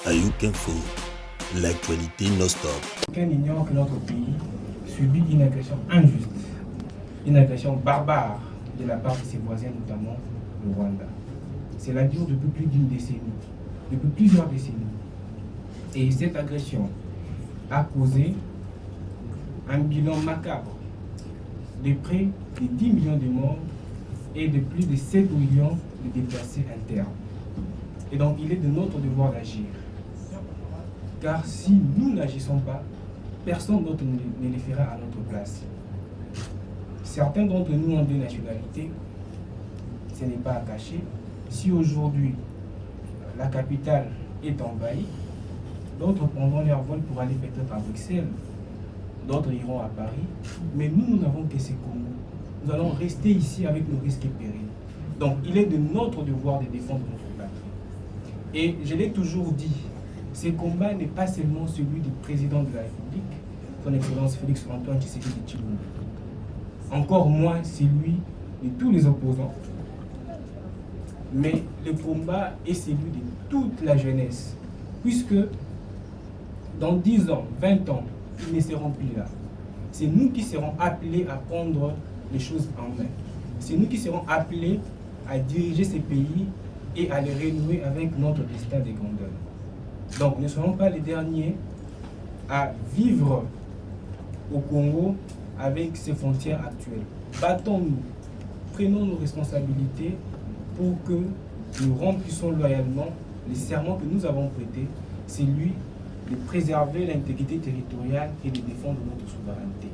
Ayouk Info, l'actualité non-stop. Aucun ignore que notre pays subit une agression injuste, une agression barbare de la part de ses voisins, notamment le Rwanda. Cela dure depuis plus d'une décennie, depuis plusieurs décennies. Et cette agression a causé un bilan macabre de près de 10 millions de morts et de plus de 7 millions de déplacés internes. Et donc il est de notre devoir d'agir. Car si nous n'agissons pas, personne d'autre ne le fera à notre place. Certains d'entre nous ont deux nationalités, ce n'est pas à cacher. Si aujourd'hui la capitale est envahie, d'autres prendront leur vol pour aller peut-être à Bruxelles, d'autres iront à Paris, mais nous n'avons que ces Congo. Nous allons rester ici avec nos risques et périls. Donc il est de notre devoir de défendre notre patrie. Et je l'ai toujours dit, ce combat n'est pas seulement celui du président de la République, son Excellence Félix Antoine Tshisekedi Tshilombo. Encore moins celui de tous les opposants. Mais le combat est celui de toute la jeunesse. Puisque dans 10 ans, 20 ans, ils ne seront plus là. C'est nous qui serons appelés à prendre les choses en main. C'est nous qui serons appelés à diriger ces pays et à les renouer avec notre destin de grandeur. Donc, ne serons pas les derniers à vivre au Congo avec ses frontières actuelles. Battons-nous, prenons nos responsabilités pour que nous remplissons loyalement les serments que nous avons prêtés, celui de préserver l'intégrité territoriale et de défendre notre souveraineté.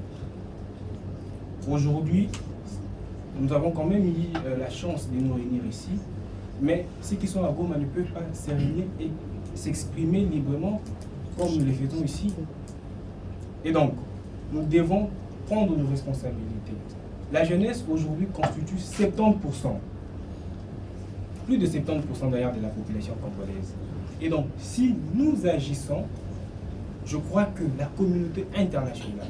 Aujourd'hui, nous avons quand même eu la chance de nous réunir ici, mais ceux qui sont à Goma ne peuvent pas se réunir et s'exprimer librement comme nous le faisons ici. Et donc, nous devons prendre nos responsabilités. La jeunesse aujourd'hui constitue 70%, plus de 70% d'ailleurs de la population congolaise. Et donc, si nous agissons, je crois que la communauté internationale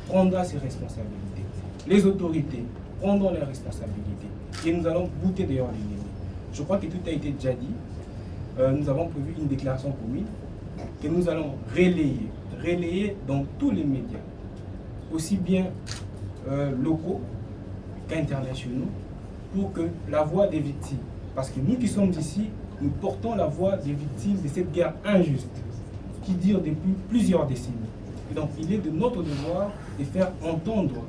prendra ses responsabilités. Les autorités prendront leurs responsabilités. Et nous allons bouter dehors l'ennemi. Je crois que tout a été déjà dit. Nous avons prévu une déclaration commune que nous allons relayer dans tous les médias, aussi bien locaux qu'internationaux, pour que la voix des victimes, parce que nous qui sommes ici, nous portons la voix des victimes de cette guerre injuste qui dure depuis plusieurs décennies. Et donc il est de notre devoir de faire entendre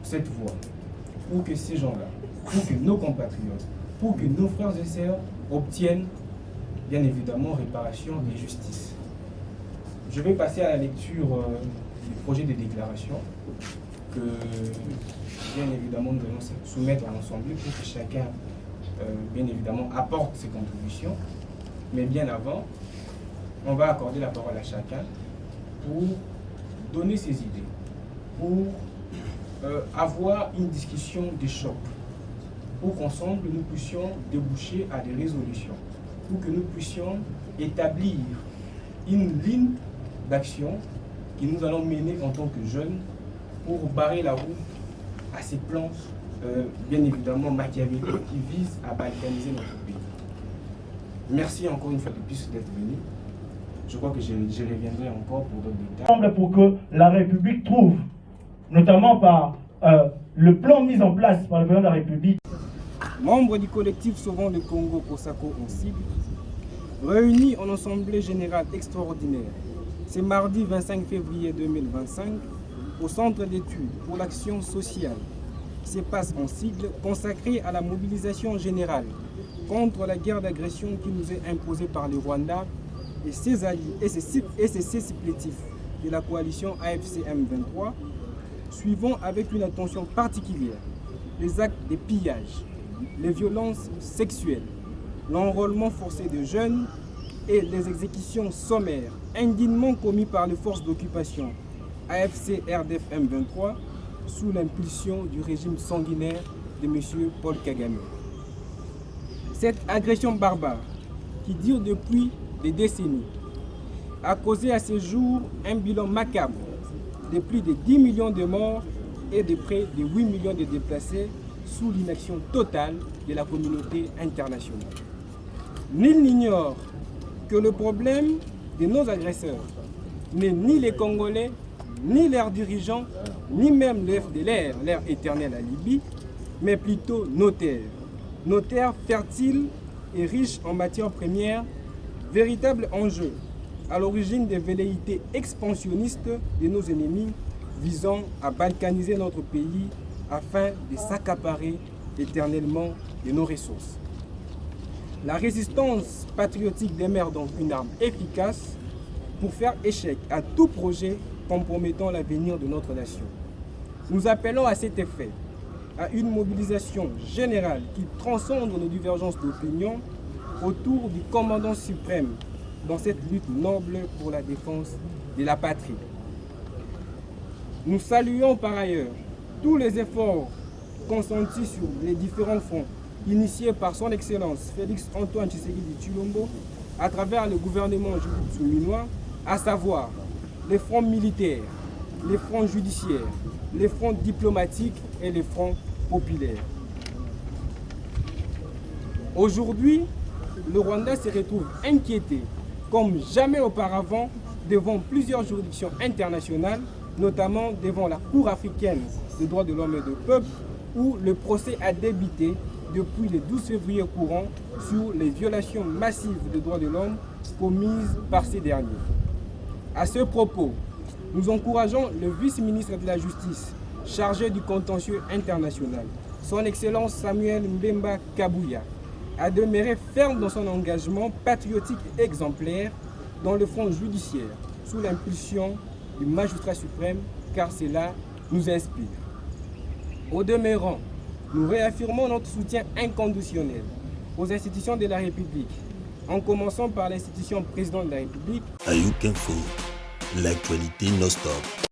cette voix pour que ces gens-là, pour que nos compatriotes, pour que nos frères et sœurs obtiennent bien évidemment réparation et justice. Je vais passer à la lecture du projet de déclaration que bien évidemment nous allons soumettre à l'Assemblée pour que chacun bien évidemment apporte ses contributions. Mais bien avant, on va accorder la parole à chacun pour donner ses idées, pour avoir une discussion de choc, pour qu'ensemble nous puissions déboucher à des résolutions, pour que nous puissions établir une ligne d'action que nous allons mener en tant que jeunes pour barrer la route à ces plans bien évidemment machiavéliques qui visent à balkaniser notre pays. Merci encore une fois de plus d'être venu. Je crois que je reviendrai encore pour d'autres détails. Pour que la République trouve, notamment par le plan mis en place par le président de la République. Membres du collectif Sauvons le Congo COSACO en cible, réunis en assemblée générale extraordinaire ce mardi 25 février 2025 au centre d'études pour l'action sociale, CEPAS en sigle, consacré à la mobilisation générale contre la guerre d'agression qui nous est imposée par le Rwanda et ses alliés et ses supplétifs de la coalition AFC M23, suivons avec une attention particulière les actes de pillage, les violences sexuelles, l'enrôlement forcé de jeunes et les exécutions sommaires indignement commis par les forces d'occupation AFC RDF M23 sous l'impulsion du régime sanguinaire de M. Paul Kagame. Cette agression barbare qui dure depuis des décennies a causé à ce jour un bilan macabre de plus de 10 millions de morts et de près de 8 millions de déplacés sous l'inaction totale de la communauté internationale. Nul n'ignore que le problème de nos agresseurs n'est ni les Congolais, ni leurs dirigeants, ni même le FDLR, leur éternel alibi, mais plutôt nos terres. Nos terres fertiles et riches en matières premières, véritable enjeu à l'origine des velléités expansionnistes de nos ennemis visant à balkaniser notre pays afin de s'accaparer éternellement de nos ressources. La résistance patriotique demeure donc une arme efficace pour faire échec à tout projet compromettant l'avenir de notre nation. Nous appelons à cet effet à une mobilisation générale qui transcende nos divergences d'opinion autour du commandant suprême dans cette lutte noble pour la défense de la patrie. Nous saluons par ailleurs tous les efforts consentis sur les différents fronts initiés par son Excellence Félix Antoine Tshisekedi Tshilombo à travers le gouvernement souminois, à savoir les fronts militaires, les fronts judiciaires, les fronts diplomatiques et les fronts populaires. Aujourd'hui, le Rwanda se retrouve inquiété comme jamais auparavant devant plusieurs juridictions internationales, notamment devant la Cour africaine des droits de l'homme et du peuple, où le procès a débuté depuis le 12 février courant sur les violations massives des droits de l'homme commises par ces derniers. À ce propos, nous encourageons le vice-ministre de la Justice chargé du contentieux international, son Excellence Samuel Mbemba Kabouya, à demeurer ferme dans son engagement patriotique et exemplaire dans le front judiciaire, sous l'impulsion du magistrat suprême, car cela nous inspire. Au demeurant, nous réaffirmons notre soutien inconditionnel aux institutions de la République, en commençant par l'institution président de la République. Ayuk Info, l'actualité non-stop.